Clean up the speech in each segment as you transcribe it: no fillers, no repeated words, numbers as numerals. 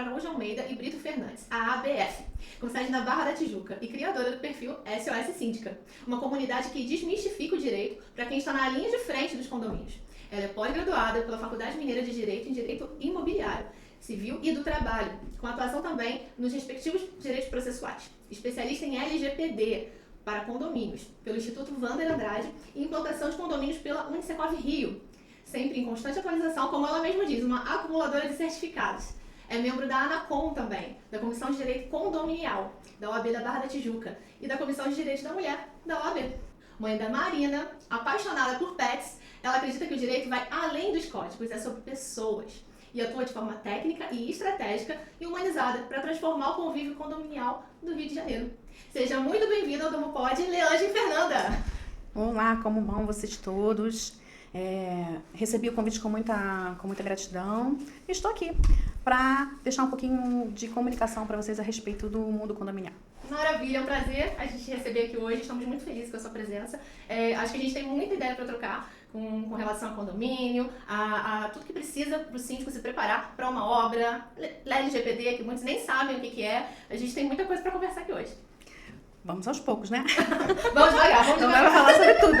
Araújo Almeida e Brito Fernandes, a ABF, com sede na Barra da Tijuca e criadora do perfil SOS Síndica, uma comunidade que desmistifica o direito para quem está na linha de frente dos condomínios. Ela é pós-graduada pela Faculdade Mineira de Direito em Direito Imobiliário, Civil e do Trabalho, com atuação também nos respectivos direitos processuais. Especialista em LGPD para condomínios, pelo Instituto Wander Andrade e implantação de condomínios pela Unicecov Rio, sempre em constante atualização, como ela mesma diz, uma acumuladora de certificados. É membro da ANACOM também, da Comissão de Direito Condominial, da OAB da Barra da Tijuca e da Comissão de Direitos da Mulher, da OAB. Mãe da Marina, apaixonada por pets, ela acredita que o direito vai além dos códigos, é sobre pessoas. E atua de forma técnica e estratégica e humanizada para transformar o convívio condominial do Rio de Janeiro. Seja muito bem-vinda ao DomoPod, Leandra e Fernanda! Olá, como vão vocês todos? Recebi o convite com muita gratidão e estou aqui para deixar um pouquinho de comunicação para vocês a respeito do mundo condominial. Maravilha, é um prazer a gente receber aqui hoje, estamos muito felizes com a sua presença. Acho que a gente tem muita ideia para trocar com relação ao condomínio, a tudo que precisa para o síndico se preparar para uma obra, LGPD, que muitos nem sabem o que é. A gente tem muita coisa para conversar aqui hoje. Vamos aos poucos, né? Vamos devagar, vamos devagar. Não dá pra falar sobre tudo.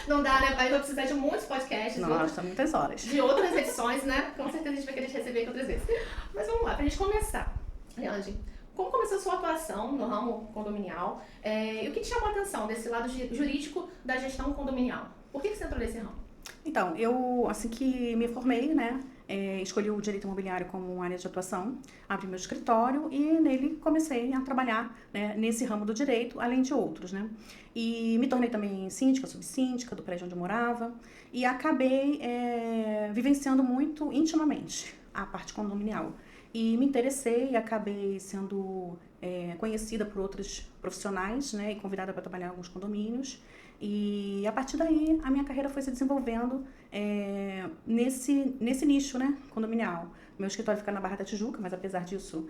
Não dá, né? Aí vai precisar de muitos podcasts. Nossa, muitas horas. De outras edições, né? Com certeza a gente vai querer te receber aqui outras vezes. Mas vamos lá, pra gente começar. Leandro, como começou a sua atuação no ramo condominial? E o que te chamou a atenção desse lado jurídico da gestão condominial? Por que você entrou nesse ramo? Então, eu, assim que me formei, né, escolhi o direito imobiliário como área de atuação, abri meu escritório e nele comecei a trabalhar, né, nesse ramo do direito, além de outros, né. E me tornei também síndica, subsíndica do prédio onde eu morava e acabei vivenciando muito intimamente a parte condominial. E me interessei e acabei sendo conhecida por outros profissionais, né, e convidada para trabalhar em alguns condomínios. E a partir daí a minha carreira foi se desenvolvendo nesse nicho, né, condominial. Meu escritório fica na Barra da Tijuca, mas apesar disso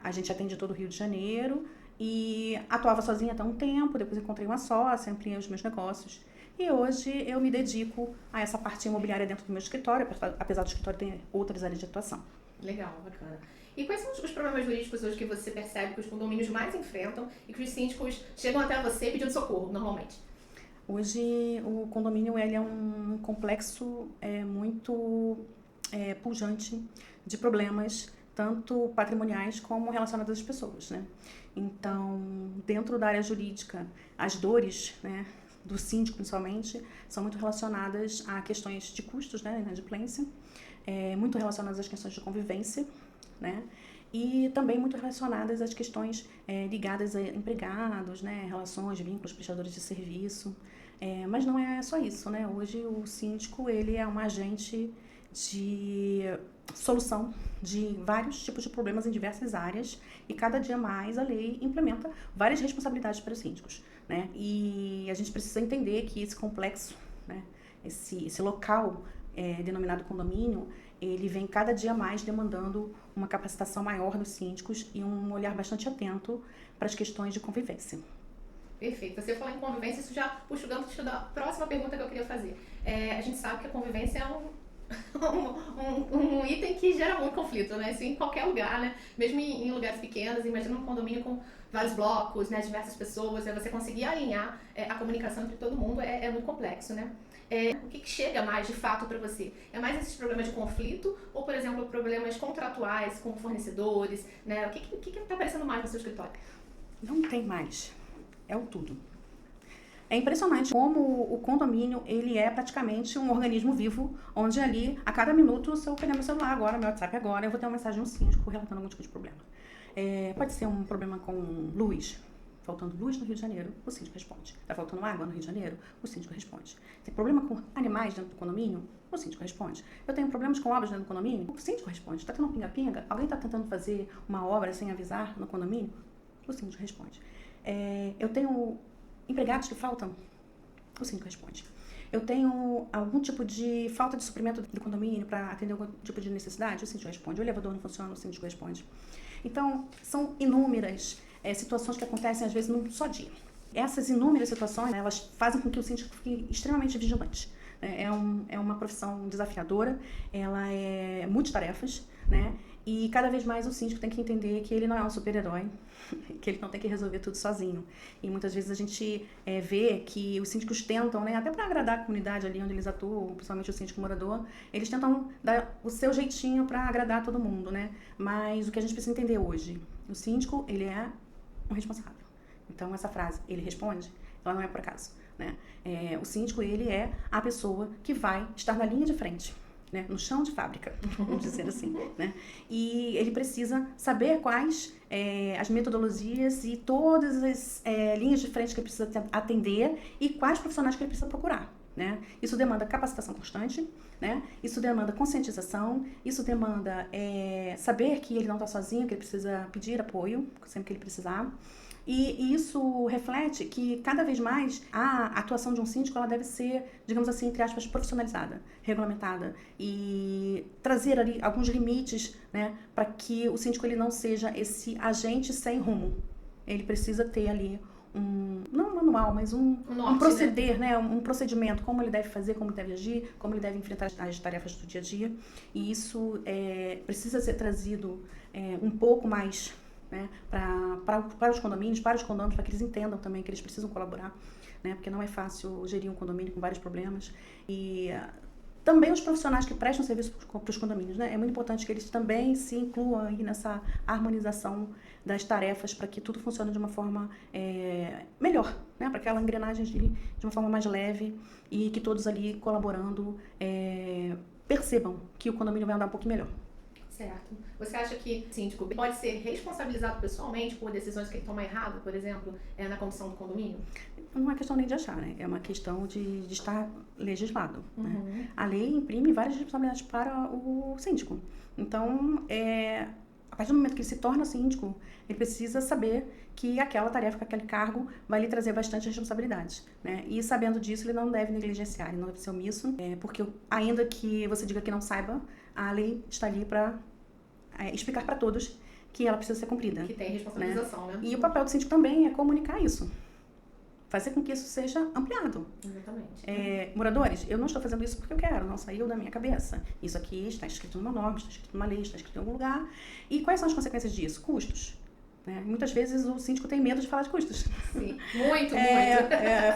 a gente atende todo o Rio de Janeiro e atuava sozinha até um tempo, depois encontrei uma sócia, ampliei os meus negócios. E hoje eu me dedico a essa parte imobiliária dentro do meu escritório, apesar do escritório ter outras áreas de atuação. Legal, bacana. E quais são os problemas jurídicos hoje que você percebe que os condomínios mais enfrentam e que os síndicos chegam até você pedindo socorro, normalmente? Hoje o condomínio ele é um complexo muito pujante de problemas, tanto patrimoniais como relacionados às pessoas, né? Então, dentro da área jurídica, as dores, né, do síndico principalmente, são muito relacionadas a questões de custos, né, inadimplência, muito relacionadas às questões de convivência, né? E também muito relacionadas às questões ligadas a empregados, né? Relações, vínculos, prestadores de serviço. Mas não é só isso, né? Hoje o síndico ele é um agente de solução de vários tipos de problemas em diversas áreas e cada dia mais a lei implementa várias responsabilidades para os síndicos, né? E a gente precisa entender que esse complexo, né? Esse local denominado condomínio, ele vem cada dia mais demandando uma capacitação maior dos síndicos e um olhar bastante atento para as questões de convivência. Perfeito. Você falou em convivência, isso já puxa o gancho da próxima pergunta que eu queria fazer. A gente sabe que a convivência é um item que gera muito conflito, né? Isso em qualquer lugar, né? Mesmo em lugares pequenos, imagina um condomínio com vários blocos, né? Diversas pessoas, você conseguir alinhar a comunicação entre todo mundo é muito complexo, né? O que chega mais de fato para você? É mais esses problemas de conflito ou, por exemplo, problemas contratuais com fornecedores, né? O que está aparecendo mais no seu escritório? Não tem mais. É o tudo. É impressionante como o condomínio, ele é praticamente um organismo vivo, onde ali, a cada minuto, se eu pegar meu celular agora, meu WhatsApp agora, eu vou ter uma mensagem de um síndico relatando algum tipo de problema. Pode ser um problema com luz, faltando luz no Rio de Janeiro, o síndico responde. Está faltando água no Rio de Janeiro, o síndico responde. Tem problema com animais dentro do condomínio, o síndico responde. Eu tenho problemas com obras dentro do condomínio, o síndico responde. Está tendo um pinga-pinga, alguém está tentando fazer uma obra sem avisar no condomínio, o síndico responde. Eu tenho empregados que faltam, o síndico responde. Eu tenho algum tipo de falta de suprimento do condomínio para atender algum tipo de necessidade, o síndico responde. O elevador não funciona, o síndico responde. Então, são inúmeras situações que acontecem, às vezes, num só dia. Essas inúmeras situações, elas fazem com que o síndico fique extremamente vigilante, É uma profissão desafiadora, ela é multitarefas, né? E cada vez mais o síndico tem que entender que ele não é um super-herói, que ele não tem que resolver tudo sozinho. E muitas vezes a gente vê que os síndicos tentam, né, até para agradar a comunidade ali onde eles atuam, principalmente o síndico morador, eles tentam dar o seu jeitinho para agradar todo mundo, né? Mas o que a gente precisa entender hoje, o síndico, ele é um responsável. Então essa frase, ele responde, ela não é por acaso, né? O síndico, ele é a pessoa que vai estar na linha de frente, né, no chão de fábrica, vamos dizer assim, né? E ele precisa saber quais as metodologias e todas as linhas de frente que ele precisa atender e quais profissionais que ele precisa procurar, né? Isso demanda capacitação constante, né? Isso demanda conscientização, isso demanda saber que ele não está sozinho, que ele precisa pedir apoio sempre que ele precisar. E isso reflete que, cada vez mais, a atuação de um síndico ela deve ser, digamos assim, entre aspas, profissionalizada, regulamentada e trazer ali alguns limites, né, para que o síndico ele não seja esse agente sem rumo. Ele precisa ter ali não um manual, mas um proceder, né? Um procedimento, como ele deve fazer, como ele deve agir, como ele deve enfrentar as tarefas do dia a dia. E isso precisa ser trazido um pouco mais, né, para os condomínios, para que eles entendam também que eles precisam colaborar, né, porque não é fácil gerir um condomínio com vários problemas. E também os profissionais que prestam serviço para os condomínios, né, é muito importante que eles também se incluam aí nessa harmonização das tarefas para que tudo funcione de uma forma melhor, né, para que aquela engrenagem gire de uma forma mais leve e que todos ali colaborando percebam que o condomínio vai andar um pouquinho melhor. Certo. Você acha que o síndico pode ser responsabilizado pessoalmente por decisões que ele toma errado, por exemplo, na condução do condomínio? Não é questão nem de achar, né? É uma questão de estar legislado. Uhum. Né? A lei imprime várias responsabilidades para o síndico. Então, a partir do momento que ele se torna síndico, ele precisa saber que aquela tarefa, que aquele cargo vai lhe trazer bastante responsabilidade, né? E sabendo disso, ele não deve negligenciar, ele não deve ser omisso, porque ainda que você diga que não saiba, a lei está ali para explicar para todos que ela precisa ser cumprida. Que tem responsabilização, né? E o papel do síndico também é comunicar isso. Fazer com que isso seja ampliado. Exatamente. Moradores, eu não estou fazendo isso porque eu quero, não saiu da minha cabeça. Isso aqui está escrito numa norma, está escrito numa lei, está escrito em algum lugar. E quais são as consequências disso? Custos. Muitas vezes o síndico tem medo de falar de custos. Sim, muito.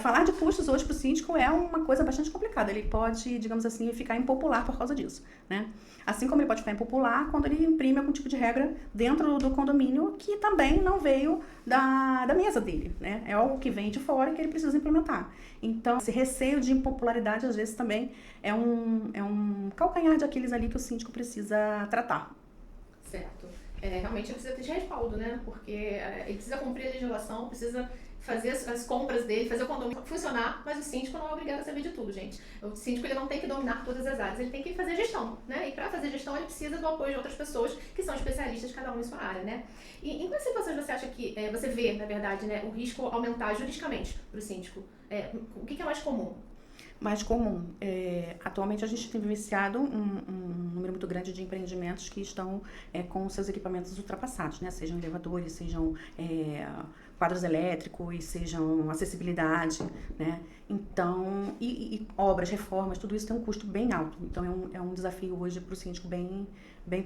Falar de custos hoje para o síndico é uma coisa bastante complicada. Ele pode, digamos assim, ficar impopular por causa disso, né? Assim como ele pode ficar impopular quando ele imprime algum tipo de regra dentro do condomínio que também não veio da mesa dele, né? É algo que vem de fora e que ele precisa implementar. Então, esse receio de impopularidade, às vezes, também é um calcanhar de Aquiles ali que o síndico precisa tratar. Certo. Realmente ele precisa ter respaldo, né? Porque ele precisa cumprir a legislação, precisa fazer as compras dele, fazer o condomínio funcionar, mas o síndico não é obrigado a saber de tudo, gente. O síndico ele não tem que dominar todas as áreas, ele tem que fazer gestão, né? E para fazer gestão ele precisa do apoio de outras pessoas que são especialistas, cada um em sua área, né? E em quais situações você acha que você vê, na verdade, né, o risco aumentar juridicamente para o síndico? O que é mais comum? Mais comum. Atualmente a gente tem vivenciado um número muito grande de empreendimentos que estão com seus equipamentos ultrapassados, né? Sejam elevadores, sejam quadros elétricos, sejam acessibilidade, né? Então, e obras, reformas, tudo isso tem um custo bem alto. Então é um desafio hoje para o síndico bem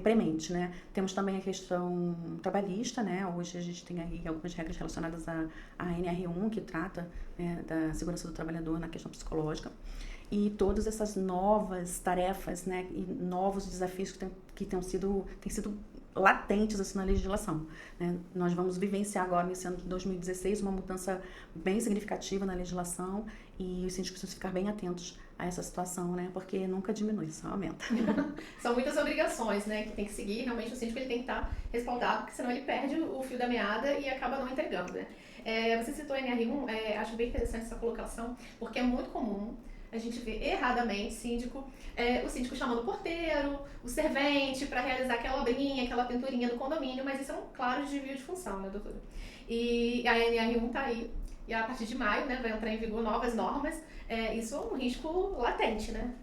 premente, né? Temos também a questão trabalhista, né? Hoje a gente tem aí algumas regras relacionadas à NR1, que trata, né, da segurança do trabalhador na questão psicológica. E todas essas novas tarefas, né, e novos desafios que têm sido latentes assim, na legislação, né? Nós vamos vivenciar agora, nesse ano de 2016, uma mudança bem significativa na legislação e os síndicos precisam ficar bem atentos a essa situação, né? Porque nunca diminui, só aumenta. São muitas obrigações, né, que tem que seguir. Realmente o síndico ele tem que estar respaldado, porque senão ele perde o fio da meada e acaba não entregando, né? Você citou a NR1, acho bem interessante essa colocação, porque é muito comum a gente vê erradamente o síndico chamando o porteiro, o servente para realizar aquela obrinha, aquela pinturinha no condomínio, mas isso é um claro desvio de função, né, doutora? E a NR1 está aí, e a partir de maio, né, vai entrar em vigor novas normas, isso é um risco latente, né?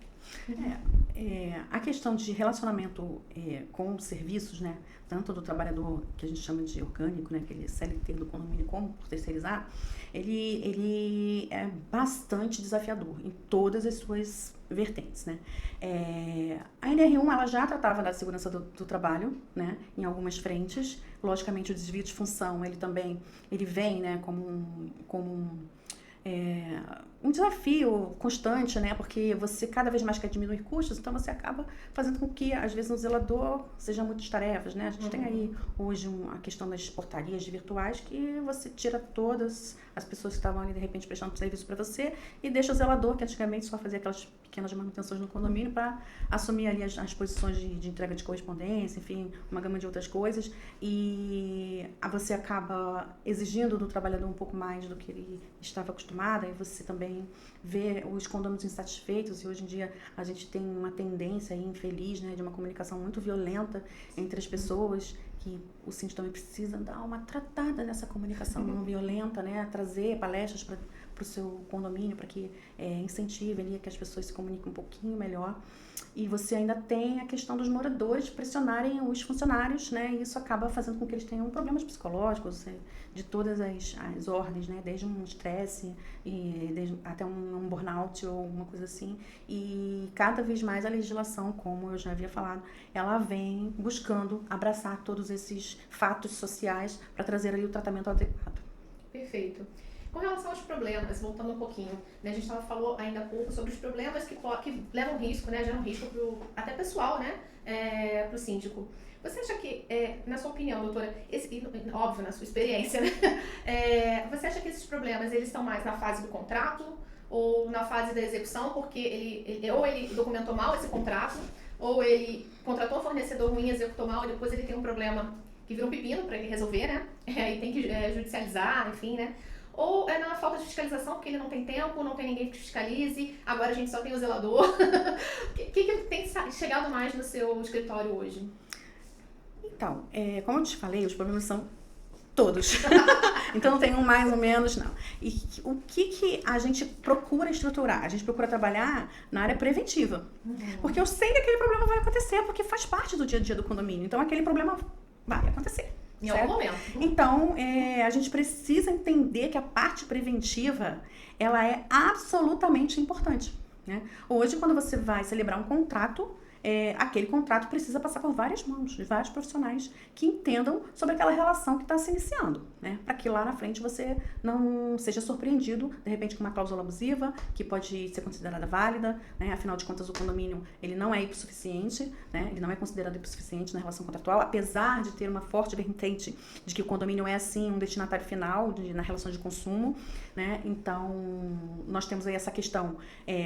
A questão de relacionamento com os serviços, né, tanto do trabalhador que a gente chama de orgânico, né, aquele CLT do condomínio, como por terceirizar, ele é bastante desafiador em todas as suas vertentes, né. A NR1 ela já tratava da segurança do trabalho, né, em algumas frentes. Logicamente o desvio de função ele vem, né, como um desafio constante, né? Porque você cada vez mais quer diminuir custos, então você acaba fazendo com que, às vezes, um zelador seja muitas tarefas, né? A gente tem aí hoje a questão das portarias virtuais que você tira todas as pessoas que estavam ali, de repente, prestando serviço para você e deixa o zelador, que antigamente só fazia aquelas pequenas manutenções no condomínio, para assumir ali as posições de entrega de correspondência, enfim, uma gama de outras coisas. E você acaba exigindo do trabalhador um pouco mais do que ele estava acostumado, e você também vê os condomínios insatisfeitos, e hoje em dia a gente tem uma tendência aí infeliz, né, de uma comunicação muito violenta entre as pessoas, que o síndico também precisa dar uma tratada nessa comunicação não violenta, né, trazer palestras para o seu condomínio para que incentive ali que as pessoas se comuniquem um pouquinho melhor. E você ainda tem a questão dos moradores pressionarem os funcionários, né? E isso acaba fazendo com que eles tenham problemas psicológicos de todas as ordens, né? Desde um estresse até um burnout ou alguma coisa assim. E cada vez mais a legislação, como eu já havia falado, ela vem buscando abraçar todos esses fatos sociais para trazer ali o tratamento adequado. Perfeito. Com relação aos problemas, voltando um pouquinho, né, a gente falou ainda há pouco sobre os problemas que levam risco, né, geram risco até pessoal, né, para o síndico. Você acha que, na sua opinião, doutora, óbvio, na sua experiência, né, você acha que esses problemas eles estão mais na fase do contrato ou na fase da execução, porque ou ele documentou mal esse contrato, ou ele contratou um fornecedor ruim, executou mal, e depois ele tem um problema que vira um pepino para ele resolver, né, e tem que judicializar, enfim, né? Ou é na falta de fiscalização, porque ele não tem tempo, não tem ninguém que fiscalize, agora a gente só tem o zelador. O que tem chegado mais no seu escritório hoje? Então, como eu te falei, os problemas são todos. Então não tem um mais ou menos, não. E o que a gente procura estruturar? A gente procura trabalhar na área preventiva. Porque eu sei que aquele problema vai acontecer, porque faz parte do dia a dia do condomínio. Então aquele problema vai acontecer. Em algum momento. Então, a gente precisa entender que a parte preventiva, ela é absolutamente importante, né? Hoje, quando você vai celebrar um contrato, aquele contrato precisa passar por várias mãos, de vários profissionais que entendam sobre aquela relação que está se iniciando, né? Para que lá na frente você não seja surpreendido, de repente, com uma cláusula abusiva, que pode ser considerada válida, né? Afinal de contas, o condomínio, ele não é hipossuficiente, né? Ele não é considerado hipossuficiente na relação contratual, apesar de ter uma forte vertente de que o condomínio é, sim, um destinatário final na relação de consumo, né? Então, nós temos aí essa questão,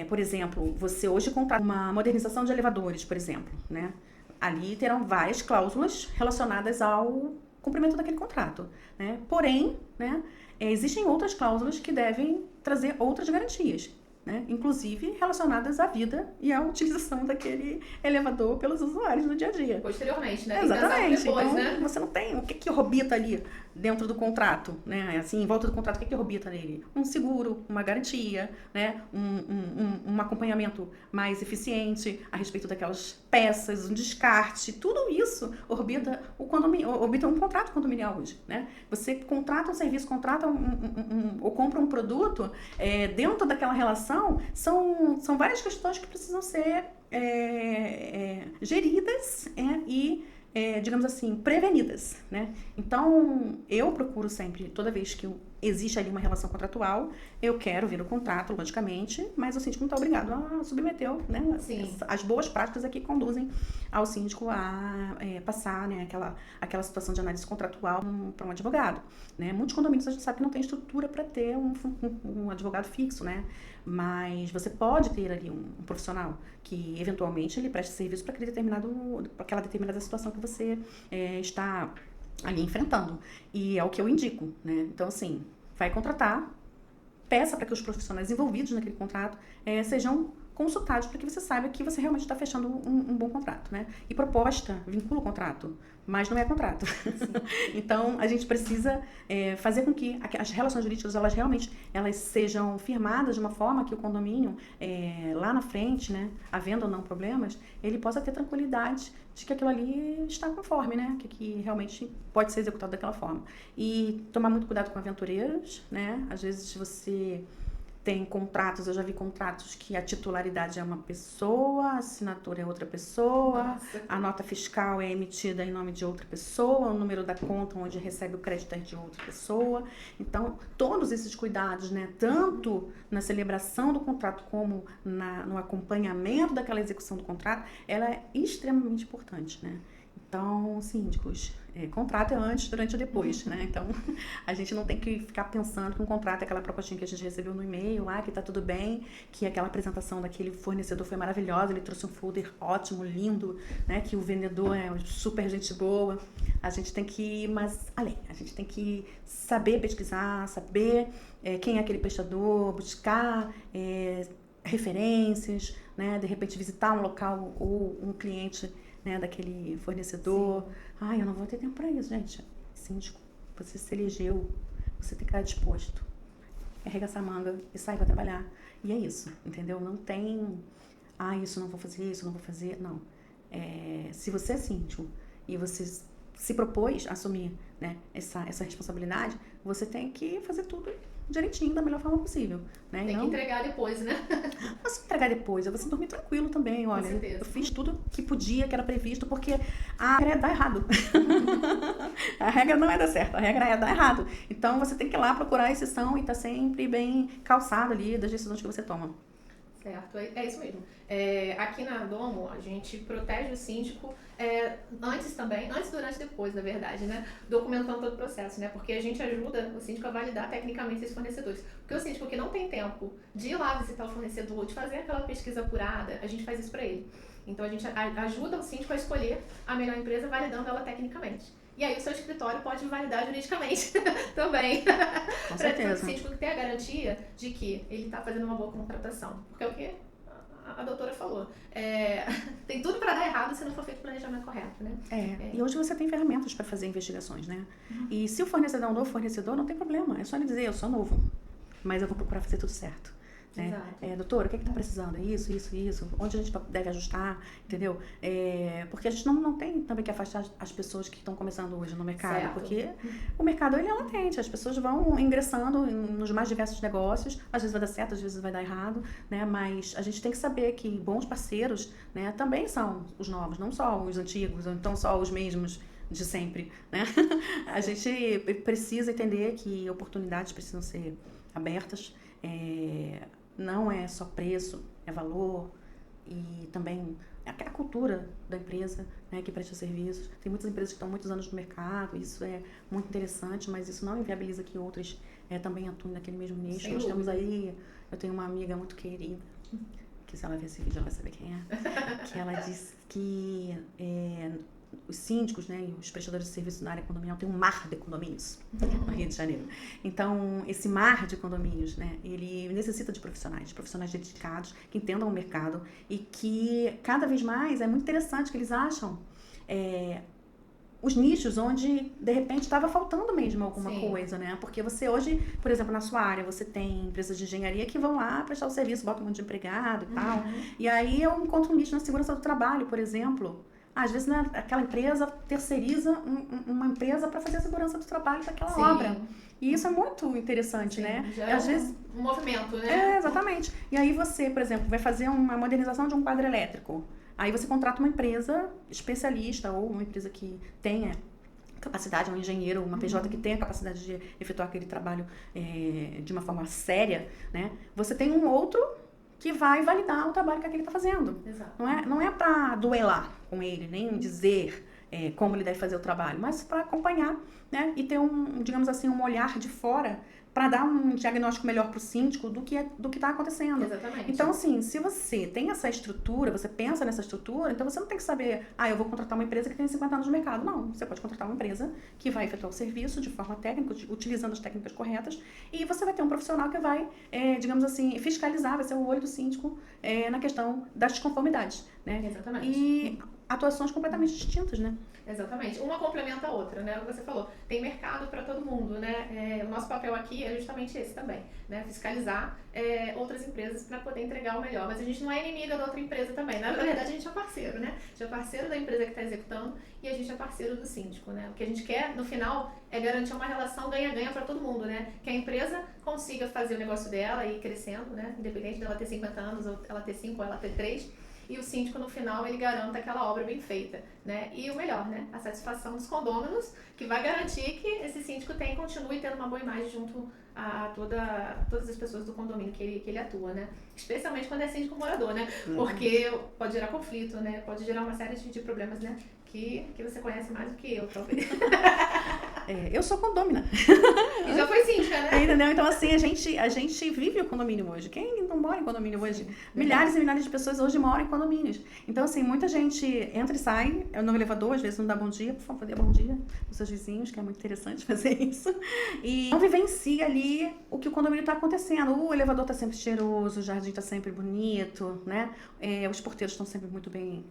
por exemplo, você hoje contrata uma modernização de elevadores, por exemplo, né? Ali terão várias cláusulas relacionadas ao cumprimento daquele contrato, né? Porém, né, existem outras cláusulas que devem trazer outras garantias, né? Inclusive relacionadas à vida e à utilização daquele elevador pelos usuários no dia a dia. Posteriormente, né? Exatamente. Depois, então, né? você não tem o que orbita ali dentro do contrato, né? Assim, em volta do contrato, o que orbita nele? Um seguro, uma garantia, né? Um acompanhamento mais eficiente a respeito daquelas peças, um descarte, tudo isso orbita um contrato condominial hoje, né? Você contrata um serviço, contrata ou compra um produto, dentro daquela relação, são várias questões que precisam ser geridas e digamos assim, prevenidas, né? Então, eu procuro sempre, toda vez que existe ali uma relação contratual, eu quero ver o contrato, logicamente, mas o síndico não está obrigado a submeter, né? As boas práticas aqui conduzem ao síndico a passar, né, aquela situação de análise contratual para um advogado, né? Muitos condomínios a gente sabe que não tem estrutura para ter um advogado fixo, né? Mas você pode ter ali um profissional que, eventualmente, ele preste serviço para aquela determinada situação que você está ali enfrentando. E é o que eu indico, né? Então, assim, vai contratar, peça para que os profissionais envolvidos naquele contrato sejam consultados para que você saiba que você realmente está fechando um bom contrato, né? E proposta vincula o contrato, mas não é contrato. Então, a gente precisa fazer com que as relações jurídicas, elas sejam firmadas de uma forma que o condomínio, lá na frente, né, havendo ou não problemas, ele possa ter tranquilidade de que aquilo ali está conforme, né? Que realmente pode ser executado daquela forma. E tomar muito cuidado com aventureiros, né? Às vezes você tem contratos, eu já vi contratos que a titularidade é uma pessoa, a assinatura é outra pessoa, Nossa. a nota fiscal é emitida em nome de outra pessoa, o número da conta onde recebe o crédito é de outra pessoa. Então, todos esses cuidados, né, tanto na celebração do contrato como no acompanhamento daquela execução do contrato, ela é extremamente importante, né? Então, síndicos, contrato é antes, durante e depois, né? Então, a gente não tem que ficar pensando que um contrato é aquela propostinha que a gente recebeu no e-mail lá, que tá tudo bem, que aquela apresentação daquele fornecedor foi maravilhosa, ele trouxe um folder ótimo, lindo, né? Que o vendedor é super gente boa. A gente tem que ir mais além, a gente tem que saber pesquisar, saber quem é aquele prestador, buscar referências, né? De repente visitar um local ou um cliente, né, daquele fornecedor. Sim. Ai, eu não vou ter tempo para isso, gente. Síndico, você se elegeu, você tem que estar disposto. Arregaçar a manga e sair para trabalhar. E é isso, entendeu? Não tem, isso não vou fazer, isso não vou fazer. Não. Se você é síndico e você se propôs a assumir, né, essa responsabilidade, você tem que fazer tudo direitinho, da melhor forma possível, né? Tem que entregar depois, né? Não se entregar depois, é você dormir tranquilo também, olha. Eu fiz tudo que podia, que era previsto, porque a regra é dar errado. A regra não é dar certo, a regra é dar errado. Então, você tem que ir lá procurar a exceção e estar sempre bem calçado ali das decisões que você toma. Certo, é isso mesmo. Aqui na Domo, a gente protege o síndico antes, durante e depois, na verdade, né? Documentando todo o processo, né? Porque a gente ajuda o síndico a validar tecnicamente esses fornecedores. Porque o síndico que não tem tempo de ir lá visitar o fornecedor, de fazer aquela pesquisa apurada, a gente faz isso para ele. Então, a gente ajuda o síndico a escolher a melhor empresa validando ela tecnicamente. E aí o seu escritório pode validar juridicamente também. Para o síndico ter a garantia de que ele está fazendo uma boa contratação. Porque é o que a doutora falou. Tem tudo para dar errado se não for feito o planejamento correto, né? E hoje você tem ferramentas para fazer investigações, né? E se o fornecedor é um novo fornecedor, não tem problema. É só ele dizer, eu sou novo, mas eu vou procurar fazer tudo certo. Doutora, o que está precisando? Isso. Onde a gente deve ajustar, entendeu? Porque a gente não tem também que afastar as pessoas que estão começando hoje no mercado, certo. Porque o mercado ele é latente, as pessoas vão ingressando nos mais diversos negócios, às vezes vai dar certo, às vezes vai dar errado, né? Mas a gente tem que saber que bons parceiros, né, também são os novos, não só os antigos, ou então só os mesmos de sempre, né? A gente precisa entender que oportunidades precisam ser abertas, não é só preço, é valor e também a cultura da empresa, né, que presta serviços. Tem muitas empresas que estão há muitos anos no mercado, isso é muito interessante, mas isso não inviabiliza que outras também atuem naquele mesmo nicho. Nós temos aí, eu tenho uma amiga muito querida, que se ela ver esse vídeo ela vai saber quem é, que ela disse que os síndicos, né, e os prestadores de serviço na área condominial tem um mar de condomínios no Rio de Janeiro. Então, esse mar de condomínios, né, ele necessita de profissionais dedicados, que entendam o mercado e que cada vez mais é muito interessante que eles acham os nichos onde, de repente, estava faltando mesmo alguma coisa, né? Porque você hoje, por exemplo, na sua área, você tem empresas de engenharia que vão lá prestar o serviço, botam um monte de empregado e tal. E aí eu encontro um nicho na segurança do trabalho, por exemplo. Às vezes, né, aquela empresa terceiriza uma empresa para fazer a segurança do trabalho daquela obra. E isso é muito interessante, né? Já às vezes um movimento, né? Exatamente. E aí você, por exemplo, vai fazer uma modernização de um quadro elétrico. Aí você contrata uma empresa especialista ou uma empresa que tenha capacidade, um engenheiro, uma PJ que tenha capacidade de efetuar aquele trabalho de uma forma séria, né? Você tem um outro que vai validar o trabalho que aquele está fazendo. Exato. Não é para duelar com ele, nem dizer como ele deve fazer o trabalho, mas para acompanhar, né? E ter digamos assim, um olhar de fora, para dar um diagnóstico melhor para o síndico do que está acontecendo. Exatamente. Então, assim, se você tem essa estrutura, você pensa nessa estrutura, então você não tem que saber, eu vou contratar uma empresa que tem 50 anos no mercado. Não, você pode contratar uma empresa que vai efetuar o serviço de forma técnica, utilizando as técnicas corretas, e você vai ter um profissional que vai, digamos assim, fiscalizar, vai ser o olho do síndico na questão das desconformidades, né? Exatamente. E atuações completamente distintas, né? Exatamente. Uma complementa a outra, né? Você falou, tem mercado para todo mundo, né? O nosso papel aqui é justamente esse também, né? Fiscalizar outras empresas para poder entregar o melhor. Mas a gente não é inimiga da outra empresa também. Na verdade, a gente é parceiro, né? A gente é parceiro da empresa que está executando e a gente é parceiro do síndico, né? O que a gente quer, no final, é garantir uma relação ganha-ganha para todo mundo, né? Que a empresa consiga fazer o negócio dela e ir crescendo, né? Independente dela ter 50 anos, ou ela ter 5, ou ela ter 3. E o síndico, no final, ele garanta aquela obra bem feita, né? E o melhor, né? A satisfação dos condôminos, que vai garantir que esse síndico continue tendo uma boa imagem junto a todas as pessoas do condomínio que ele atua, né? Especialmente quando é síndico morador, né? Porque pode gerar conflito, né? Pode gerar uma série de problemas, né? Que você conhece mais do que eu, talvez. Eu sou condômina. E já foi síndica, né? Entendeu? Então, assim, a gente vive o condomínio hoje. Quem não mora em condomínio hoje? Milhares e milhares de pessoas hoje moram em condomínios. Então, assim, muita gente entra e sai no elevador, às vezes não dá bom dia, por favor, dê bom dia aos seus vizinhos, que é muito interessante fazer isso. E não vivencia ali o que o condomínio está acontecendo. O elevador está sempre cheiroso, o jardim está sempre bonito, né? Os porteiros estão sempre muito bem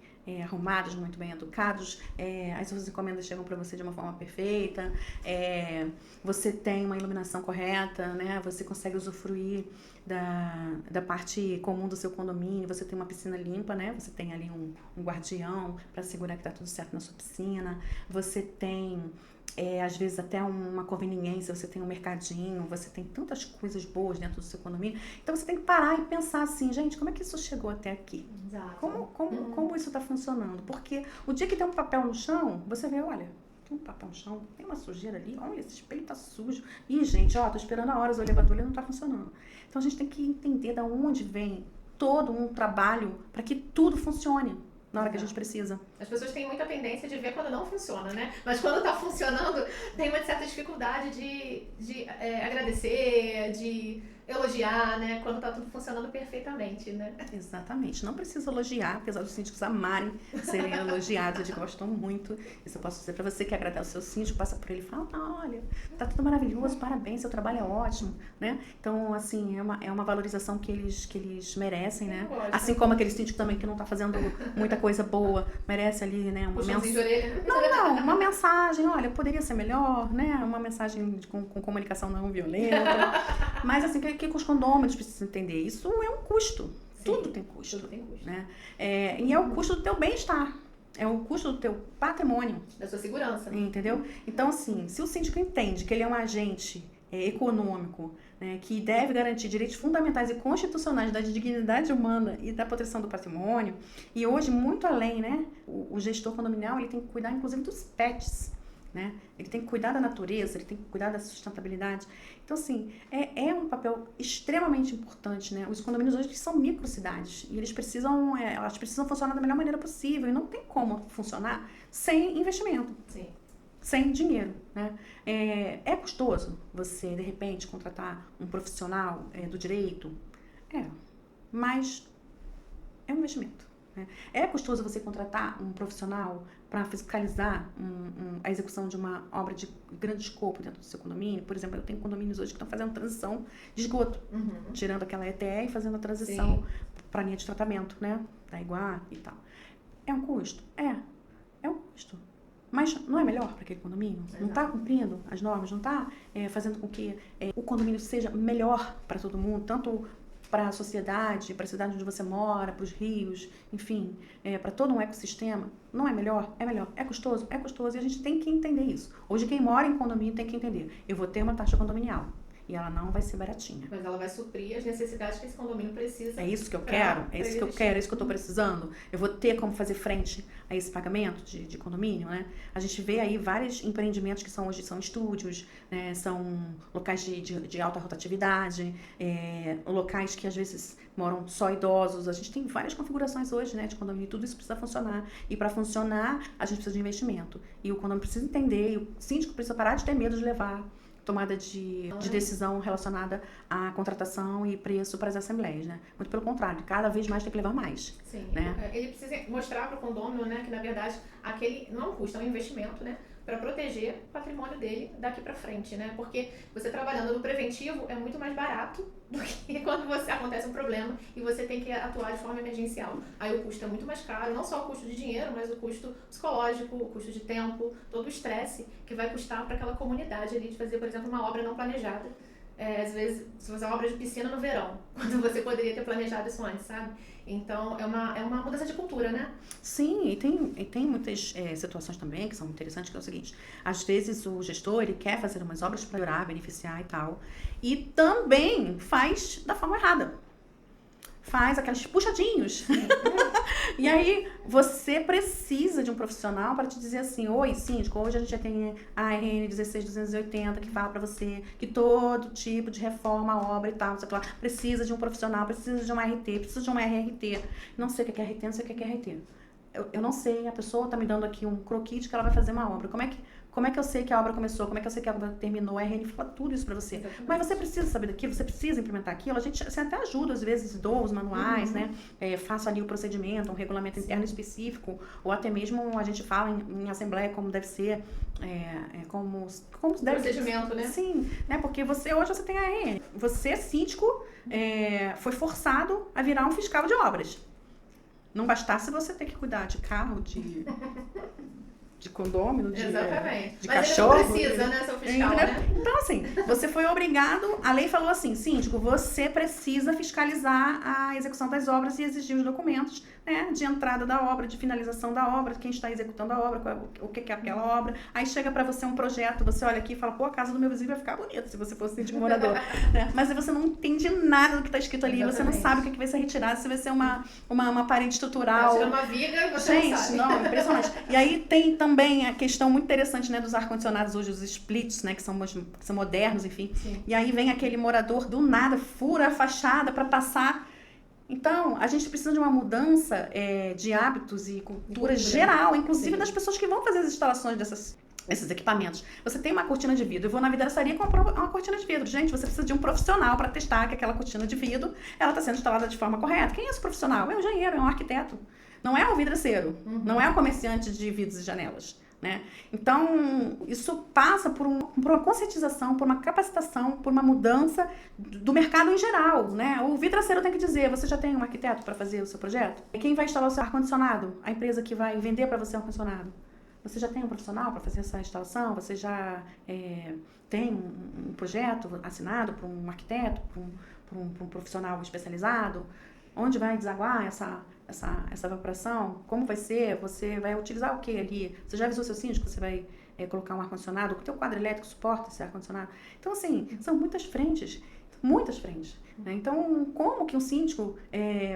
arrumados, muito bem educados, as suas encomendas chegam para você de uma forma perfeita, você tem uma iluminação correta, né? Você consegue usufruir da parte comum do seu condomínio, você tem uma piscina limpa, né? Você tem ali um guardião para assegurar que está tudo certo na sua piscina, você tem às vezes até uma conveniência, você tem um mercadinho, você tem tantas coisas boas dentro do seu condomínio. Então você tem que parar e pensar assim, gente, como é que isso chegou até aqui? Exato. Como isso está funcionando? Porque o dia que tem um papel no chão, você vê, olha, tem um papel no chão, tem uma sujeira ali, olha, esse espelho tá sujo. Ih, gente, tô esperando a horas, o elevador ele não tá funcionando. Então a gente tem que entender de onde vem todo um trabalho para que tudo funcione na hora que a gente precisa. As pessoas têm muita tendência de ver quando não funciona, né? Mas quando tá funcionando, tem uma certa dificuldade de agradecer, de elogiar, né? Quando tá tudo funcionando perfeitamente, né? Exatamente. Não precisa elogiar, apesar dos síndicos amarem serem elogiados, eles gostam muito. Isso eu posso dizer para você que agradece o seu síndico, passa por ele e fala, olha, tá tudo maravilhoso, parabéns, seu trabalho é ótimo, né? Então, assim, é uma valorização que eles merecem, né? Assim como aquele síndico também que não tá fazendo muita coisa boa, merece ali, né? Uma mensagem de orelha. Não, uma mensagem, olha, poderia ser melhor, né? Uma mensagem com comunicação não violenta. Mas, assim, que os condôminos precisam entender, isso é um custo. Sim, tudo tem custo. Né? E é o custo do teu bem-estar. É o custo do teu patrimônio. Da sua segurança. Entendeu? Então, assim, se o síndico entende que ele é um agente econômico, né, que deve garantir direitos fundamentais e constitucionais da dignidade humana e da proteção do patrimônio, e hoje, muito além, né, o gestor condominial ele tem que cuidar, inclusive, dos pets, né? Ele tem que cuidar da natureza, ele tem que cuidar da sustentabilidade. Então, assim, é um papel extremamente importante, né? Os condomínios hoje são microcidades e elas precisam funcionar da melhor maneira possível e não tem como funcionar sem investimento. Sim. Sem dinheiro, né? É custoso você, de repente, contratar um profissional do direito? Mas é um investimento. É custoso você contratar um profissional para fiscalizar a execução de uma obra de grande escopo dentro do seu condomínio? Por exemplo, eu tenho condomínios hoje que estão fazendo transição de esgoto, tirando aquela ETE e fazendo a transição para a linha de tratamento, né? Da Iguá e tal. É um custo? É um custo. Mas não é melhor para aquele condomínio? Exato. Não está cumprindo as normas? Não está fazendo com que o condomínio seja melhor para todo mundo, tanto para a sociedade, para a cidade onde você mora, para os rios, enfim, para todo um ecossistema? Não é melhor? É melhor. É custoso? É custoso e a gente tem que entender isso. Hoje quem mora em condomínio tem que entender. Eu vou ter uma taxa condominial e ela não vai ser baratinha. Mas ela vai suprir as necessidades que esse condomínio precisa. É isso que eu quero? É isso que eu quero? É isso que eu estou precisando? Eu vou ter como fazer frente a esse pagamento de condomínio, né? A gente vê aí vários empreendimentos que hoje são estúdios, né? São locais de alta rotatividade, locais que às vezes moram só idosos. A gente tem várias configurações hoje, né, de condomínio. Tudo isso precisa funcionar. E para funcionar, a gente precisa de investimento. E o condomínio precisa entender, e o síndico precisa parar de ter medo de levar tomada de decisão relacionada à contratação e preço para as assembleias, né? Muito pelo contrário, cada vez mais tem que levar mais. Sim, né? Ele precisa mostrar para o condômino, né, que na verdade aquele não é um custo, é um investimento, né, para proteger o patrimônio dele daqui para frente, né? Porque você trabalhando no preventivo é muito mais barato do que quando você acontece um problema e você tem que atuar de forma emergencial. Aí o custo é muito mais caro, não só o custo de dinheiro, mas o custo psicológico, o custo de tempo, todo o estresse que vai custar para aquela comunidade ali de fazer, por exemplo, uma obra não planejada. Às vezes, se fazer uma obra de piscina no verão, quando você poderia ter planejado isso antes, sabe? Então, é uma mudança de cultura, né? Sim, e tem muitas situações também que são interessantes, que é o seguinte, às vezes o gestor, ele quer fazer umas obras para melhorar, beneficiar e tal, e também faz da forma errada. Faz aqueles puxadinhos. E aí, você precisa de um profissional para te dizer assim, oi, síndico, hoje a gente já tem a RN 16280 que fala para você que todo tipo de reforma, obra e tal, não sei o que lá, precisa de um profissional, precisa de uma RT, precisa de uma RRT. Não sei o que é RT, não sei o que é RT. Eu não sei, a pessoa está me dando aqui um croquis que ela vai fazer uma obra. Como é que eu sei que a obra começou? Como é que eu sei que a obra terminou? A RN fala tudo isso para você. Exatamente. Mas você precisa saber daquilo, você precisa implementar aquilo. A gente até ajuda, às vezes, dou os manuais, né? Faço ali o procedimento, um regulamento interno específico, ou até mesmo a gente fala em assembleia como deve ser, como deve ser. Procedimento, né? Sim, né? Porque hoje você tem a RN. Você, síndico, foi forçado a virar um fiscal de obras. Não bastasse você ter que cuidar de carro, de condômino, de Exatamente. Mas cachorro. Mas precisa, né, seu fiscal, né? Então, assim, você foi obrigado, a lei falou assim, síndico, você precisa fiscalizar a execução das obras e exigir os documentos, né, de entrada da obra, de finalização da obra, quem está executando a obra, o que é aquela obra. Aí chega pra você um projeto, você olha aqui e fala, pô, a casa do meu vizinho vai ficar bonita se você fosse síndico morador. Né? Mas aí você não entende nada do que está escrito ali, Exatamente. Você não sabe o que vai ser retirado, se vai ser uma parede estrutural. Tira uma viga e você não sabe. Não, impressionante. E aí tem também a questão muito interessante, né, dos ar-condicionados hoje, os splits, né, que são modernos, enfim. Sim. E aí vem aquele morador do nada, fura a fachada para passar. Então, a gente precisa de uma mudança de hábitos e cultura geral, inclusive Sim. das pessoas que vão fazer as instalações desses equipamentos. Você tem uma cortina de vidro, eu vou na vidraçaria comprar uma cortina de vidro. Gente, você precisa de um profissional para testar que aquela cortina de vidro, ela está sendo instalada de forma correta. Quem é esse profissional? É um engenheiro, é um arquiteto. Não é um vidraceiro, não é um comerciante de vidros e janelas. Né? Então, isso passa por uma conscientização, por uma capacitação, por uma mudança do mercado em geral. Né? O vidraceiro tem que dizer, você já tem um arquiteto para fazer o seu projeto? E quem vai instalar o seu ar-condicionado? A empresa que vai vender para você o ar-condicionado? Você já tem um profissional para fazer essa instalação? Você já tem um projeto assinado por um arquiteto, por um profissional especializado? Onde vai desaguar essa evaporação? Como vai ser? Você vai utilizar o que ali? Você já avisou seu síndico que você vai colocar um ar-condicionado? O teu quadro elétrico suporta esse ar-condicionado? Então, assim, são muitas frentes. Né? Então, como que um síndico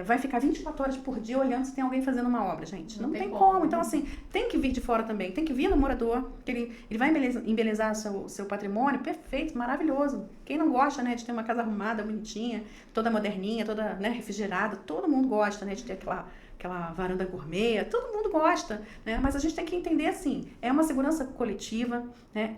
vai ficar 24 horas por dia olhando se tem alguém fazendo uma obra, gente? Não tem como. Então, assim, tem que vir de fora também. Tem que vir no morador, que ele vai embelezar seu patrimônio. Perfeito, maravilhoso. Quem não gosta, né, de ter uma casa arrumada, bonitinha, toda moderninha, toda, né, refrigerada? Todo mundo gosta, né, de ter aquela varanda gourmet, todo mundo gosta, né? Mas a gente tem que entender, assim, é uma segurança coletiva, né?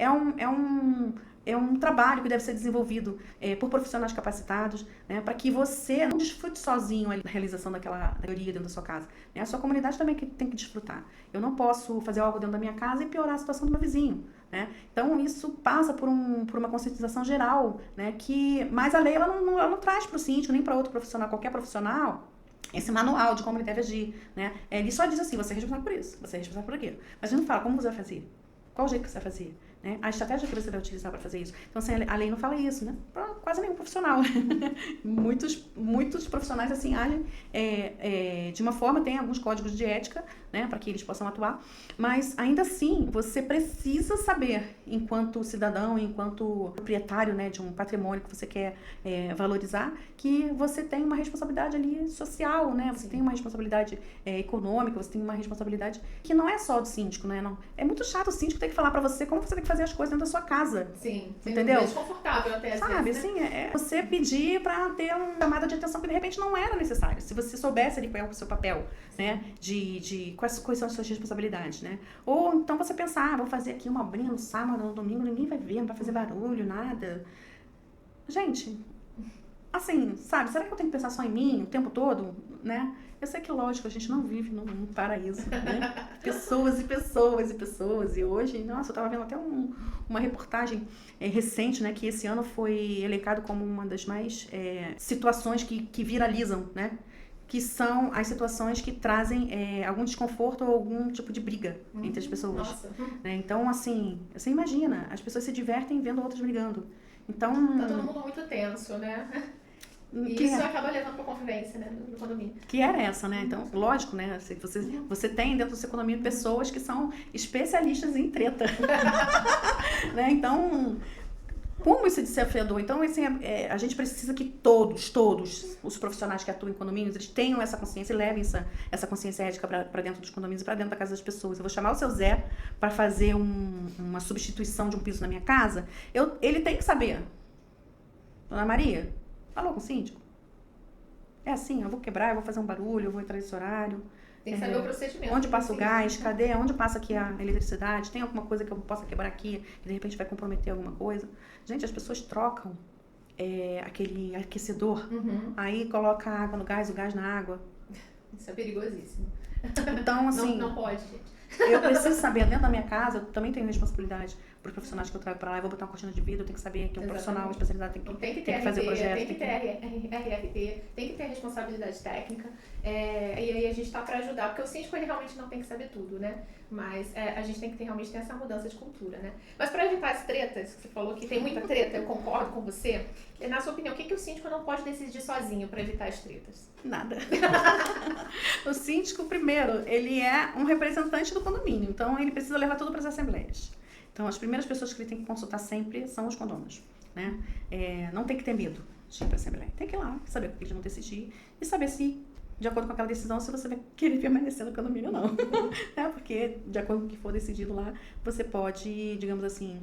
É um trabalho que deve ser desenvolvido por profissionais capacitados, né, para que você não desfrute sozinho a realização daquela teoria dentro da sua casa. Né? A sua comunidade também tem que desfrutar. Eu não posso fazer algo dentro da minha casa e piorar a situação do meu vizinho. Né? Então, isso passa por uma conscientização geral, né, mas a lei ela não traz para o síndico, nem para outro profissional, qualquer profissional, esse manual de como ele deve agir. Né? Ele só diz assim, você é responsável por isso, você é responsável por aquilo. Mas ele não fala como você vai fazer, qual o jeito que você vai fazer. Né? A estratégia que você vai utilizar para fazer isso. Então, assim, a lei não fala isso, né? Pra quase nenhum profissional. muitos profissionais, assim, agem de uma forma, tem alguns códigos de ética, né, para que eles possam atuar, mas, ainda assim, você precisa saber, enquanto cidadão, enquanto proprietário, né, de um patrimônio que você quer valorizar, que você tem uma responsabilidade ali social, né? Você tem uma responsabilidade econômica, você tem uma responsabilidade que não é só do síndico, né? Não. É muito chato o síndico ter que falar para você como você tem que fazer fazer as coisas dentro da sua casa. Sim, entendeu? É desconfortável até às Sabe, vezes, assim, você pedir pra ter uma chamada de atenção que de repente não era necessário. Se você soubesse ali qual é o seu papel, né? Quais são as suas responsabilidades, né? Ou então você pensar, vou fazer aqui uma obrinha no sábado, no domingo, ninguém vai ver, não vai fazer barulho, nada. Gente, assim, sabe, será que eu tenho que pensar só em mim o tempo todo, né? Eu sei que, lógico, a gente não vive num paraíso, né? Pessoas e pessoas e pessoas. E hoje, nossa, eu tava vendo até uma reportagem recente, né? Que esse ano foi elencado como uma das mais situações que viralizam, né? Que são as situações que trazem algum desconforto ou algum tipo de briga entre as pessoas. Nossa. Né? Então, assim, você imagina, as pessoas se divertem vendo outras brigando. Então... Tá todo mundo muito tenso, né? E isso acaba levando pra convivência, né, no condomínio. Que era essa, né? Então, lógico, né? Você tem dentro do seu condomínio pessoas que são especialistas em treta. Né? Então, como isso é desafiador? Então, assim, a gente precisa que todos os profissionais que atuam em condomínios, eles tenham essa consciência e levem essa consciência ética para dentro dos condomínios e para dentro da casa das pessoas. Eu vou chamar o seu Zé para fazer uma substituição de um piso na minha casa. Ele tem que saber. Dona Maria, falou com o síndico? É assim, eu vou quebrar, eu vou fazer um barulho, eu vou entrar nesse horário. Tem que saber o procedimento. Onde passa o gás? Cadê? Onde passa aqui a eletricidade? Tem alguma coisa que eu possa quebrar aqui que de repente vai comprometer alguma coisa? Gente, as pessoas trocam aquele aquecedor, aí coloca a água no gás, o gás na água. Isso é perigosíssimo. Então, assim... Não pode, gente. Eu preciso saber, dentro da minha casa, eu também tenho responsabilidade para os profissionais que eu trago para lá. Eu vou botar uma cortina de vidro, eu tenho que saber que um profissional especializado tem que fazer o projeto. Tem que ter RFT, tem que ter responsabilidade técnica. E aí a gente está para ajudar, porque o síndico ele realmente não tem que saber tudo, né? Mas a gente tem que realmente ter essa mudança de cultura, né? Mas para evitar as tretas, que você falou que tem muita treta, eu concordo com você. Na sua opinião, o que o síndico não pode decidir sozinho para evitar as tretas? Nada. O síndico, primeiro, ele é um representante do condomínio, então ele precisa levar tudo para as assembleias. Então, as primeiras pessoas que ele tem que consultar sempre são os condôminos, né? Não tem que ter medo de ir para a assembleia. Tem que ir lá, saber o que eles vão decidir e saber se, de acordo com aquela decisão, se você vai querer permanecer no condomínio ou não. Porque, de acordo com o que for decidido lá, você pode, digamos assim,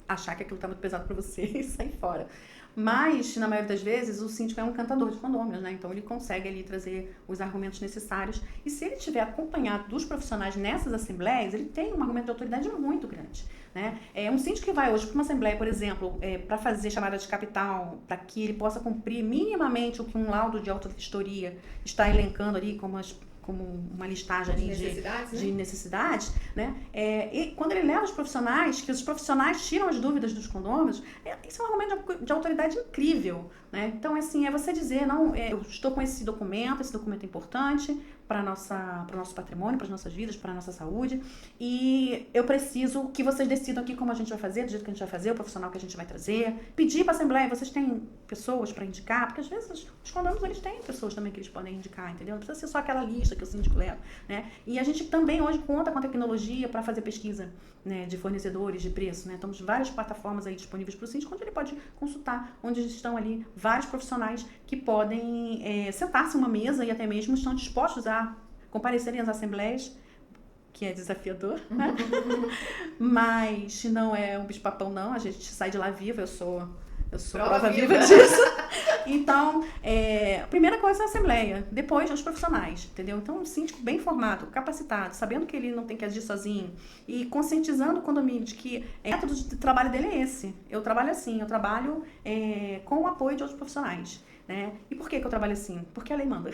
achar que aquilo está muito pesado para você e sair fora. Mas, na maioria das vezes, o síndico é um cantador de condôminos, né? Então, ele consegue ali trazer os argumentos necessários. E se ele estiver acompanhado dos profissionais nessas assembleias, ele tem um argumento de autoridade muito grande, né? Um síndico que vai hoje para uma assembleia, por exemplo, para fazer chamada de capital, para que ele possa cumprir minimamente o que um laudo de autovistoria está elencando ali como uma listagem de necessidades, né? E quando ele leva os profissionais, que os profissionais tiram as dúvidas dos condôminos, isso é um argumento de autoridade incrível, né? Então, assim, você dizer, não, eu estou com esse documento é importante para o nosso patrimônio, para as nossas vidas, para a nossa saúde, e eu preciso que vocês decidam aqui como a gente vai fazer, do jeito que a gente vai fazer, o profissional que a gente vai trazer, pedir para a assembleia, vocês têm pessoas para indicar, porque às vezes os condôminos, eles têm pessoas também que eles podem indicar, entendeu? Não precisa ser só aquela lista que o síndico leva, né? E a gente também hoje conta com a tecnologia para fazer pesquisa, né, de fornecedores, de preço, né? Temos várias plataformas aí disponíveis para o síndico, onde ele pode consultar, onde estão ali vários profissionais que podem sentar-se em uma mesa e até mesmo estão dispostos a comparecerem às assembleias, que é desafiador, né? Mas não é um bicho-papão, não. A gente sai de lá viva, eu sou prova viva disso. Então, a primeira coisa é a assembleia, depois os profissionais, entendeu? Então, um síndico bem formado, capacitado, sabendo que ele não tem que agir sozinho e conscientizando o condomínio de que o método de trabalho dele é esse. Eu trabalho assim, eu trabalho com o apoio de outros profissionais, né? E por que eu trabalho assim? Porque a lei manda.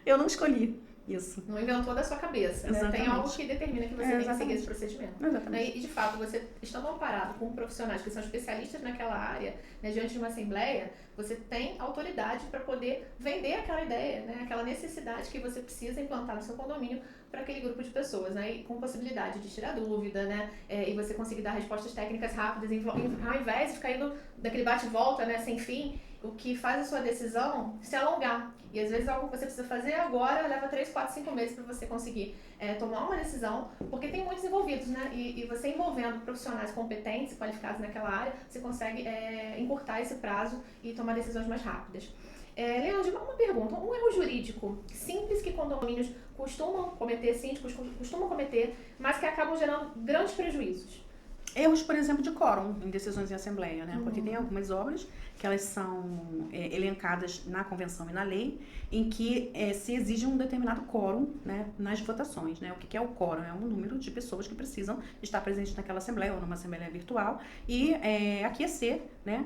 Eu não escolhi isso. Não inventou da sua cabeça, né? Tem algo que determina que você tem que seguir esse procedimento. Exatamente. E, de fato, você estando amparado com profissionais que são especialistas naquela área, né, diante de uma assembleia, você tem autoridade para poder vender aquela ideia, né, aquela necessidade que você precisa implantar no seu condomínio para aquele grupo de pessoas, né, e com possibilidade de tirar dúvida, né, e você conseguir dar respostas técnicas rápidas, ao invés de ficar indo daquele bate-volta, né, sem fim, o que faz a sua decisão se alongar. E às vezes algo que você precisa fazer agora leva 3, 4, 5 meses para você conseguir tomar uma decisão, porque tem muitos envolvidos, né? E você envolvendo profissionais competentes e qualificados naquela área, você consegue encurtar esse prazo e tomar decisões mais rápidas. Leandro, uma pergunta. Um erro jurídico simples que condomínios costumam cometer, síndicos costumam cometer, mas que acabam gerando grandes prejuízos. Erros, por exemplo, de quórum em decisões em assembleia, né? Porque tem algumas obras que elas são elencadas na convenção e na lei, em que se exige um determinado quórum, né, nas votações, né? O que é o quórum? É um número de pessoas que precisam estar presentes naquela assembleia ou numa assembleia virtual e aquecer, né,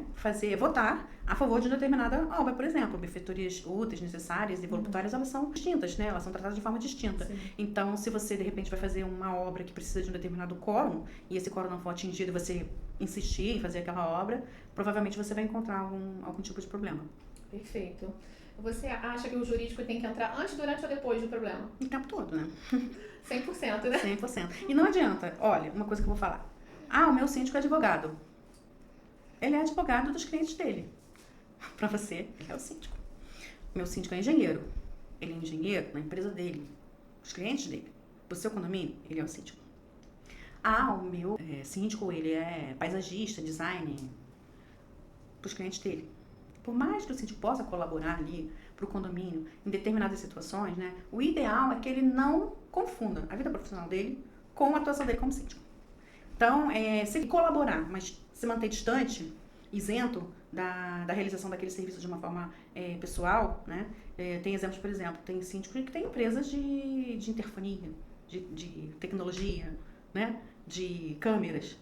votar a favor de determinada obra. Por exemplo, benfeitorias úteis, necessárias e voluntárias, elas são distintas, né? Elas são tratadas de forma distinta. Sim. Então, se você, de repente, vai fazer uma obra que precisa de um determinado quórum e esse quórum não for atingido e você insistir em fazer aquela obra, provavelmente você vai encontrar algum tipo de problema. Perfeito. Você acha que o jurídico tem que entrar antes, durante ou depois do problema? O tempo todo, né? 100%, né? 100%. E não adianta, olha, uma coisa que eu vou falar. O meu síndico é advogado. Ele é advogado dos clientes dele. Para você, ele é o síndico. Meu síndico é engenheiro. Ele é engenheiro na empresa dele, os clientes dele. Pro seu condomínio, ele é o síndico. O meu síndico, ele é paisagista, design, pros clientes dele. Por mais que o síndico possa colaborar ali pro condomínio em determinadas situações, né, o ideal é que ele não confunda a vida profissional dele com a atuação dele como síndico. Então, se ele colaborar, mas se manter distante, isento da realização daquele serviço de uma forma pessoal, né? Tem exemplos, por exemplo, tem síndicos que tem empresas de interfonia, de tecnologia, né? De câmeras,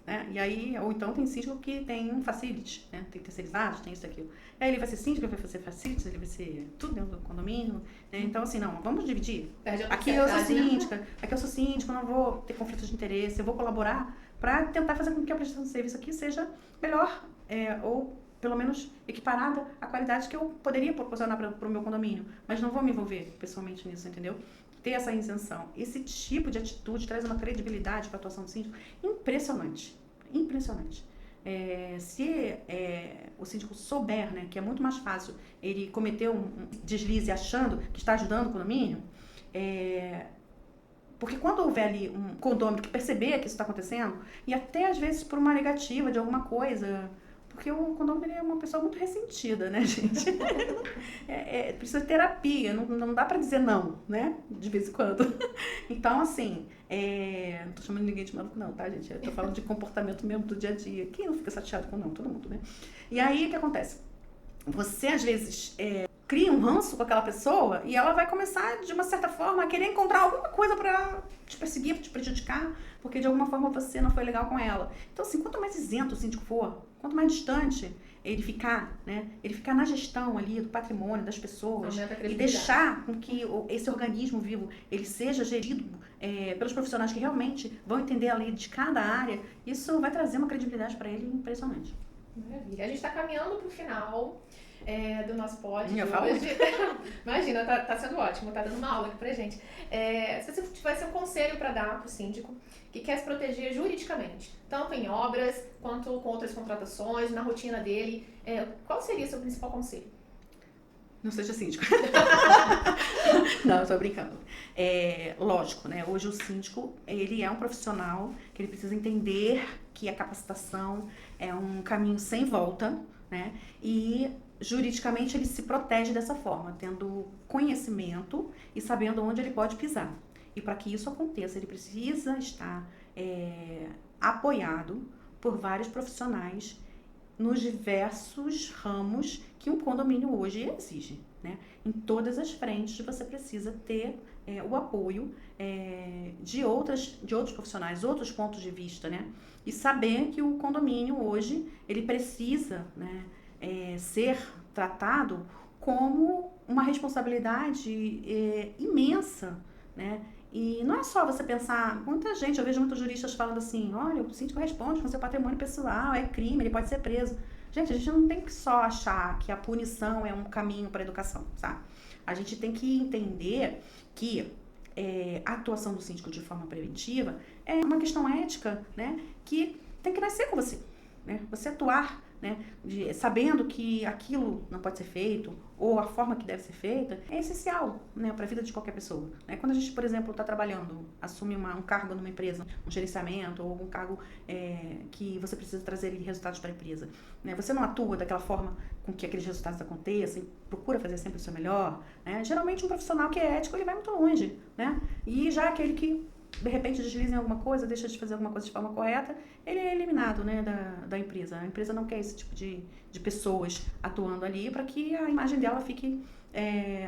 né? E aí, ou então tem síndico que tem um facility, né? Tem terceirizados, tem isso e aquilo. Aí ele vai ser síndico, ele vai fazer facility, ele vai ser tudo dentro do condomínio, né? Então, assim, não, vamos dividir. Aqui eu sou síndica, aqui eu sou síndico, não vou ter conflito de interesse, eu vou colaborar para tentar fazer com que a prestação de serviço aqui seja melhor, ou pelo menos equiparada à qualidade que eu poderia proporcionar para o meu condomínio, mas não vou me envolver pessoalmente nisso, entendeu? Ter essa isenção. Esse tipo de atitude traz uma credibilidade para a atuação do síndico impressionante. Impressionante. Se o síndico souber, né, que é muito mais fácil ele cometer um deslize achando que está ajudando o condomínio, porque quando houver ali um condômino que perceber que isso está acontecendo, e até às vezes por uma negativa de alguma coisa, porque o condômino é uma pessoa muito ressentida, né, gente? Precisa de terapia, não dá pra dizer não, né? De vez em quando. Então, assim, não tô chamando ninguém de maluco não, tá, gente? Eu tô falando de comportamento mesmo do dia a dia. Quem não fica chateado com não? Todo mundo, né? E aí, o que acontece? Você, às vezes, cria um ranço com aquela pessoa e ela vai começar, de uma certa forma, a querer encontrar alguma coisa pra te perseguir, pra te prejudicar, porque de alguma forma você não foi legal com ela. Então, assim, quanto mais isento o síndico for, quanto mais distante ele ficar, né? Ele ficar na gestão ali do patrimônio das pessoas e deixar com que esse organismo vivo ele seja gerido pelos profissionais que realmente vão entender a lei de cada área, isso vai trazer uma credibilidade para ele impressionante. Maravilha. A gente está caminhando para o final do nosso pod de hoje. Imagina, tá sendo ótimo, tá dando uma aula aqui pra gente. Se você tivesse um conselho para dar para o síndico que quer se proteger juridicamente, tanto em obras quanto com outras contratações, na rotina dele, qual seria o seu principal conselho? Não seja síndico. Não, eu tô brincando. Lógico, né? Hoje o síndico, ele é um profissional que ele precisa entender que a capacitação é um caminho sem volta, né? E juridicamente ele se protege dessa forma, tendo conhecimento e sabendo onde ele pode pisar. E para que isso aconteça, ele precisa estar apoiado por vários profissionais nos diversos ramos que um condomínio hoje exige, né? Em todas as frentes você precisa ter o apoio de outros profissionais, outros pontos de vista, né? E saber que o condomínio hoje ele precisa, né, ser tratado como uma responsabilidade imensa, né? E não é só você pensar, muita gente, eu vejo muitos juristas falando assim, olha, o síndico responde com seu patrimônio pessoal, é crime, ele pode ser preso. Gente, a gente não tem que só achar que a punição é um caminho para a educação, sabe? A gente tem que entender que a atuação do síndico de forma preventiva é uma questão ética, né? Que tem que nascer com você, né? Você atuar, né, sabendo que aquilo não pode ser feito ou a forma que deve ser feita é essencial, né, para a vida de qualquer pessoa, né? Quando a gente, por exemplo, está trabalhando, assume um cargo numa empresa, um gerenciamento ou algum cargo que você precisa trazer resultados para a empresa, né? Você não atua daquela forma com que aqueles resultados aconteçam, e procura fazer sempre o seu melhor, né? Geralmente um profissional que é ético, ele vai muito longe, né? E já aquele que, de repente, desliza em alguma coisa, deixa de fazer alguma coisa de forma correta, ele é eliminado, né, da empresa. A empresa não quer esse tipo de pessoas atuando ali para que a imagem dela fique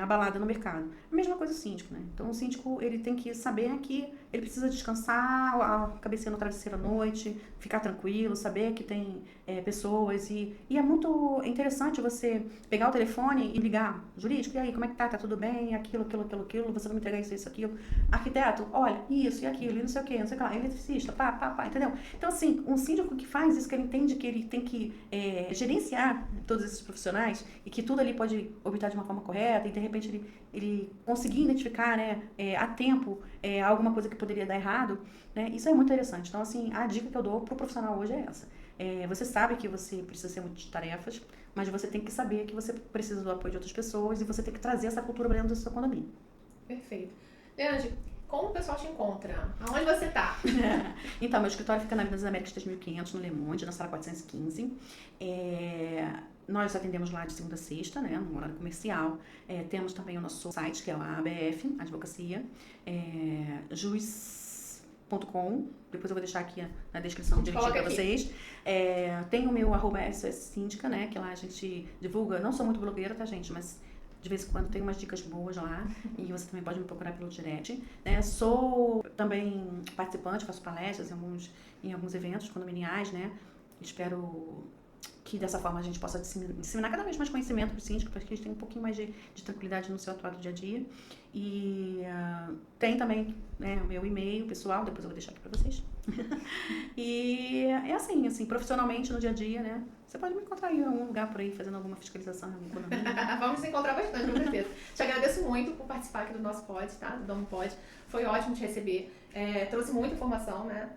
abalada no mercado. A mesma coisa o síndico, né? Então o síndico, ele tem que saber que ele precisa descansar a cabecinha no travesseiro à noite, ficar tranquilo, saber que tem pessoas e é muito interessante você pegar o telefone e ligar, jurídico, e aí, como é que tá? Tá tudo bem? Aquilo, você não me entregar isso, aquilo. Arquiteto, olha, isso e aquilo, e não sei o que, não sei o que lá, eletricista, pá, entendeu? Então assim, um síndico que faz isso, que ele entende que ele tem que gerenciar todos esses profissionais e que tudo ali pode optar de uma forma correta, e de repente ele conseguir identificar, né, a tempo alguma coisa que poderia dar errado, né, isso é muito interessante. Então, assim, a dica que eu dou pro profissional hoje é essa. Você sabe que você precisa ser multitarefas, mas você tem que saber que você precisa do apoio de outras pessoas e você tem que trazer essa cultura para dentro do seu condomínio. Perfeito. Leandro, como o pessoal te encontra? Aonde você tá? Então, meu escritório fica na Avenida das Américas 3500, no Le Monde, na sala 415. Nós atendemos lá de segunda a sexta, né, no horário comercial. Temos também o nosso site, que é a ABF, Advocacia, juiz.com. Depois eu vou deixar aqui na descrição direitinho para vocês. Tem o meu @SOSsíndica, né, que lá a gente divulga. Não sou muito blogueira, tá, gente? Mas de vez em quando tem umas dicas boas lá. E você também pode me procurar pelo direct. Né? Sou também participante, faço palestras em alguns eventos condominiais, né? Espero que dessa forma a gente possa disseminar cada vez mais conhecimento para o síndico, para que eles tenham um pouquinho mais de tranquilidade no seu atuado dia a dia. E tem também, né, o meu e-mail pessoal, depois eu vou deixar aqui para vocês. E é assim, profissionalmente no dia a dia, né? Você pode me encontrar em algum lugar por aí, fazendo alguma fiscalização em algum condomínio. Vamos se encontrar bastante, com certeza. Te agradeço muito por participar aqui do nosso pod, tá? Do Domo Pod. Foi ótimo te receber. Trouxe muita informação, né?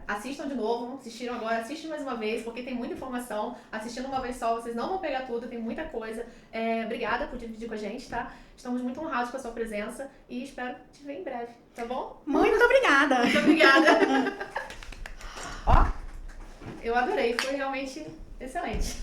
Assistam de novo, assistiram agora, assistem mais uma vez, porque tem muita informação. Assistindo uma vez só, vocês não vão pegar tudo, tem muita coisa. Obrigada por dividir com a gente, tá? Estamos muito honrados com a sua presença e espero te ver em breve, tá bom? Muito obrigada! Muito obrigada! Ó, eu adorei, foi realmente excelente.